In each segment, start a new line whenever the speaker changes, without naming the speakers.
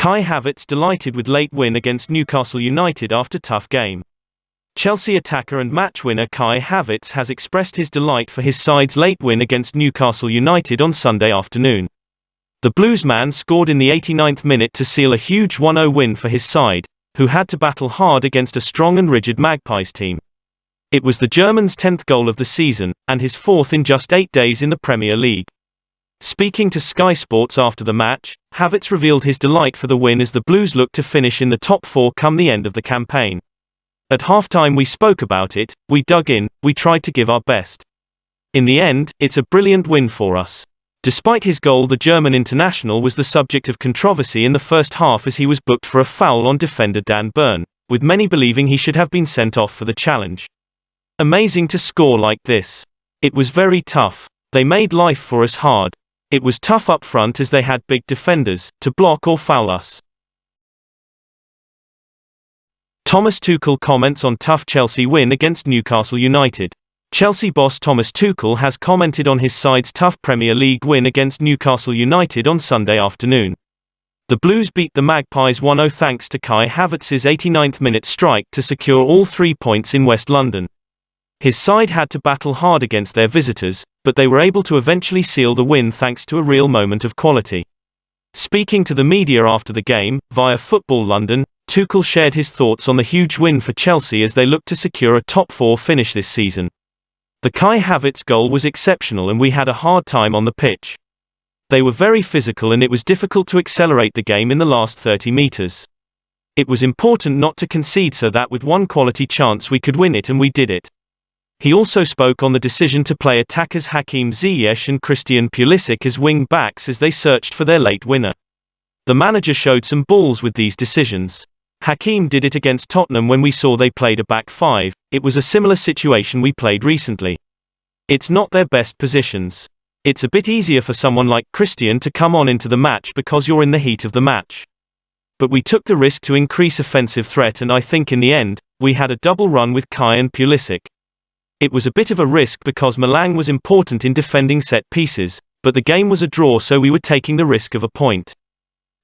Kai Havertz delighted with late win against Newcastle United after tough game. Chelsea attacker and match winner Kai Havertz has expressed his delight for his side's late win against Newcastle United on Sunday afternoon. The Bluesman scored in the 89th minute to seal a huge 1-0 win for his side, who had to battle hard against a strong and rigid Magpies team. It was the German's 10th goal of the season, and his 4th in just 8 days in the Premier League. Speaking to Sky Sports after the match, Havertz revealed his delight for the win as the Blues look to finish in the top 4 come the end of the campaign. At halftime we spoke about it, we dug in, we tried to give our best. In the end, it's a brilliant win for us. Despite his goal, the German international was the subject of controversy in the first half as he was booked for a foul on defender Dan Burn, with many believing he should have been sent off for the challenge. Amazing to score like this. It was very tough. They made life for us hard. It was tough up front as they had big defenders to block or foul us. Thomas Tuchel comments on tough Chelsea win against Newcastle United. Chelsea boss Thomas Tuchel has commented on his side's tough Premier League win against Newcastle United on Sunday afternoon. The Blues beat the Magpies 1-0 thanks to Kai Havertz's 89th minute strike to secure all 3 points in West London. His side had to battle hard against their visitors, but they were able to eventually seal the win thanks to a real moment of quality. Speaking to the media after the game, via Football London, Tuchel shared his thoughts on the huge win for Chelsea as they look to secure a top 4 finish this season. The Kai Havertz goal was exceptional and we had a hard time on the pitch. They were very physical and it was difficult to accelerate the game in the last 30 metres. It was important not to concede so that with one quality chance we could win it and we did it. He also spoke on the decision to play attackers Hakim Ziyech and Christian Pulisic as wing backs as they searched for their late winner. The manager showed some balls with these decisions. Hakim did it against Tottenham when we saw they played a back 5, it was a similar situation we played recently. It's not their best positions. It's a bit easier for someone like Christian to come on into the match because you're in the heat of the match. But we took the risk to increase offensive threat and I think in the end, we had a double run with Kai and Pulisic. It was a bit of a risk because Malang was important in defending set pieces, but the game was a draw so we were taking the risk of a point.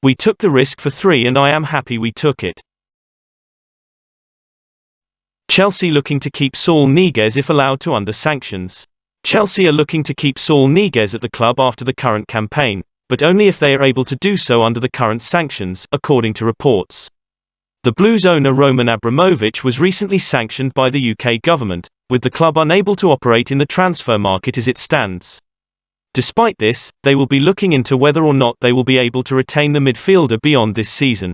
We took the risk for 3 and I am happy we took it. Chelsea looking to keep Saul Niguez if allowed to under sanctions. Chelsea are looking to keep Saul Niguez at the club after the current campaign, but only if they are able to do so under the current sanctions, according to reports. The Blues owner Roman Abramovich was recently sanctioned by the UK government, with the club unable to operate in the transfer market as it stands. Despite this, they will be looking into whether or not they will be able to retain the midfielder beyond this season.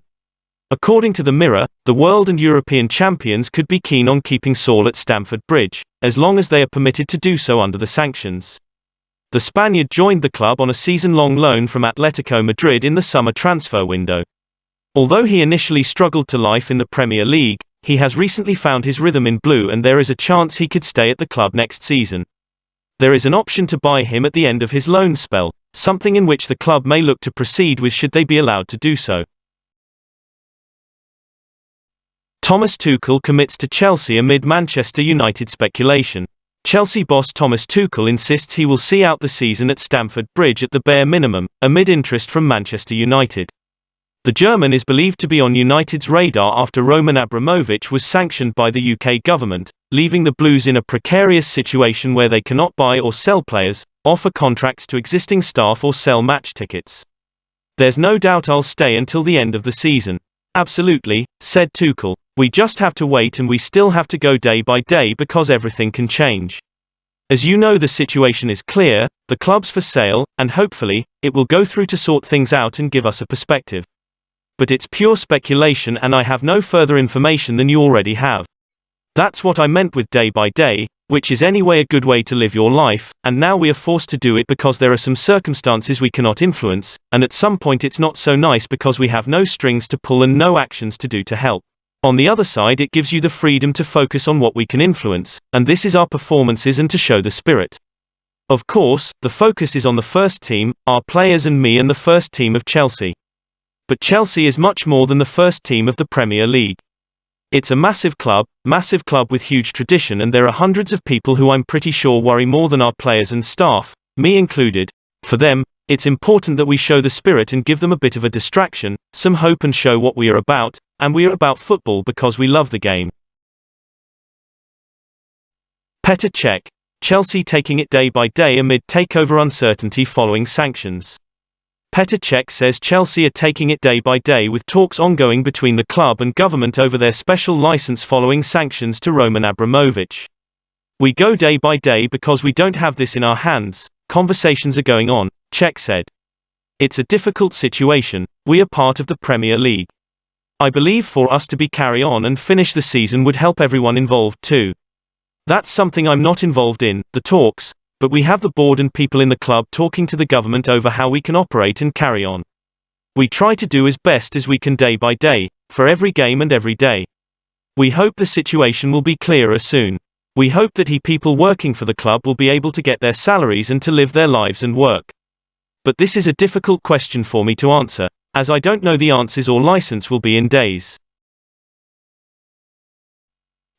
According to the Mirror, the world and European champions could be keen on keeping Saul at Stamford Bridge, as long as they are permitted to do so under the sanctions. The Spaniard joined the club on a season-long loan from Atletico Madrid in the summer transfer window. Although he initially struggled to life in the Premier League, he has recently found his rhythm in blue and there is a chance he could stay at the club next season. There is an option to buy him at the end of his loan spell, something in which the club may look to proceed with should they be allowed to do so. Thomas Tuchel commits to Chelsea amid Manchester United speculation. Chelsea boss Thomas Tuchel insists he will see out the season at Stamford Bridge at the bare minimum, amid interest from Manchester United. The German is believed to be on United's radar after Roman Abramovich was sanctioned by the UK government, leaving the Blues in a precarious situation where they cannot buy or sell players, offer contracts to existing staff or sell match tickets. There's no doubt I'll stay until the end of the season. Absolutely, said Tuchel. We just have to wait and we still have to go day by day because everything can change. As you know, the situation is clear, the club's for sale, and hopefully, it will go through to sort things out and give us a perspective. But it's pure speculation and I have no further information than you already have. That's what I meant with day by day, which is anyway a good way to live your life, and now we are forced to do it because there are some circumstances we cannot influence, and at some point it's not so nice because we have no strings to pull and no actions to do to help. On the other side, it gives you the freedom to focus on what we can influence, and this is our performances and to show the spirit. Of course, the focus is on the first team, our players and me and the first team of Chelsea. But Chelsea is much more than the first team of the Premier League. It's a massive club with huge tradition, and there are hundreds of people who I'm pretty sure worry more than our players and staff, me included. For them, It's important that we show the spirit and give them a bit of a distraction, some hope and show what we are about, and we are about football because we love the game. Petr Cech, Chelsea taking it day by day amid takeover uncertainty following sanctions. Petr Cech says Chelsea are taking it day by day with talks ongoing between the club and government over their special license following sanctions to Roman Abramovich. We go day by day because we don't have this in our hands, conversations are going on, Cech said. It's a difficult situation, we are part of the Premier League. I believe for us to carry on and finish the season would help everyone involved too. That's something I'm not involved in, the talks, but we have the board and people in the club talking to the government over how we can operate and carry on. We try to do as best as we can day by day, for every game and every day. We hope the situation will be clearer soon. We hope that people working for the club will be able to get their salaries and to live their lives and work. But this is a difficult question for me to answer, as I don't know the answers or license will be in days.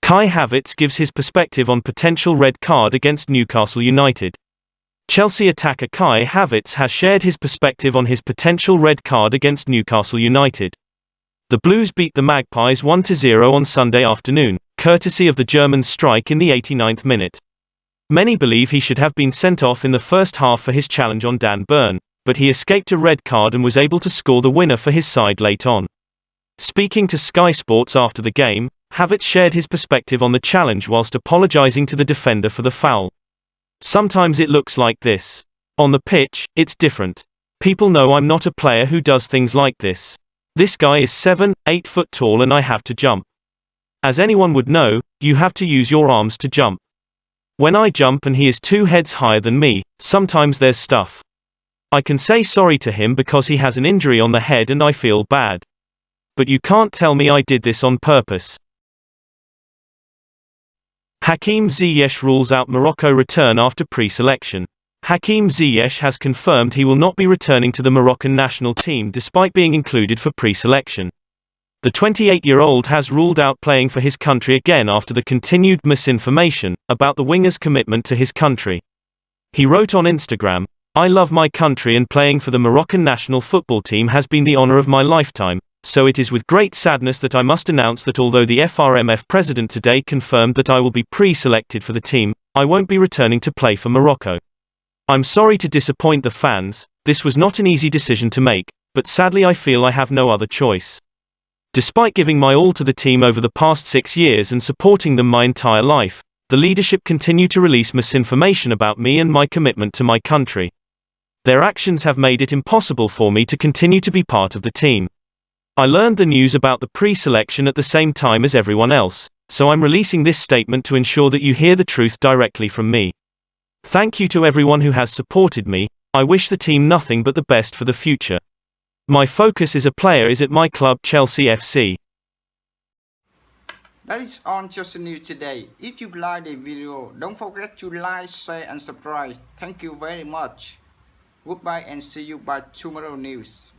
Kai Havertz gives his perspective on potential red card against Newcastle United. Chelsea attacker Kai Havertz has shared his perspective on his potential red card against Newcastle United. The Blues beat the Magpies 1-0 on Sunday afternoon, courtesy of the German strike in the 89th minute. Many believe he should have been sent off in the first half for his challenge on Dan Burn, but he escaped a red card and was able to score the winner for his side late on. Speaking to Sky Sports after the game, Havertz shared his perspective on the challenge whilst apologising to the defender for the foul. Sometimes it looks like this. On the pitch, it's different. People know I'm not a player who does things like this. This guy is 7-8 foot tall and I have to jump. As anyone would know, you have to use your arms to jump. When I jump and he is 2 heads higher than me, sometimes there's stuff. I can say sorry to him because he has an injury on the head and I feel bad. But you can't tell me I did this on purpose. Hakim Ziyech rules out Morocco return after pre-selection. Hakim Ziyech has confirmed he will not be returning to the Moroccan national team despite being included for pre-selection. The 28-year-old has ruled out playing for his country again after the continued misinformation about the winger's commitment to his country. He wrote on Instagram, "I love my country and playing for the Moroccan national football team has been the honor of my lifetime. So it is with great sadness that I must announce that although the FRMF president today confirmed that I will be pre-selected for the team, I won't be returning to play for Morocco. I'm sorry to disappoint the fans, this was not an easy decision to make, but sadly I feel I have no other choice. Despite giving my all to the team over the past 6 years and supporting them my entire life, the leadership continue to release misinformation about me and my commitment to my country. Their actions have made it impossible for me to continue to be part of the team. I learned the news about the pre-selection at the same time as everyone else, so I'm releasing this statement to ensure that you hear the truth directly from me. Thank you to everyone who has supported me. I wish the team nothing but the best for the future. My focus as a player is at my club Chelsea FC."
That is on Chelsea News today. If you like the video, don't forget to like, share and subscribe. Thank you very much. Goodbye and see you by tomorrow news.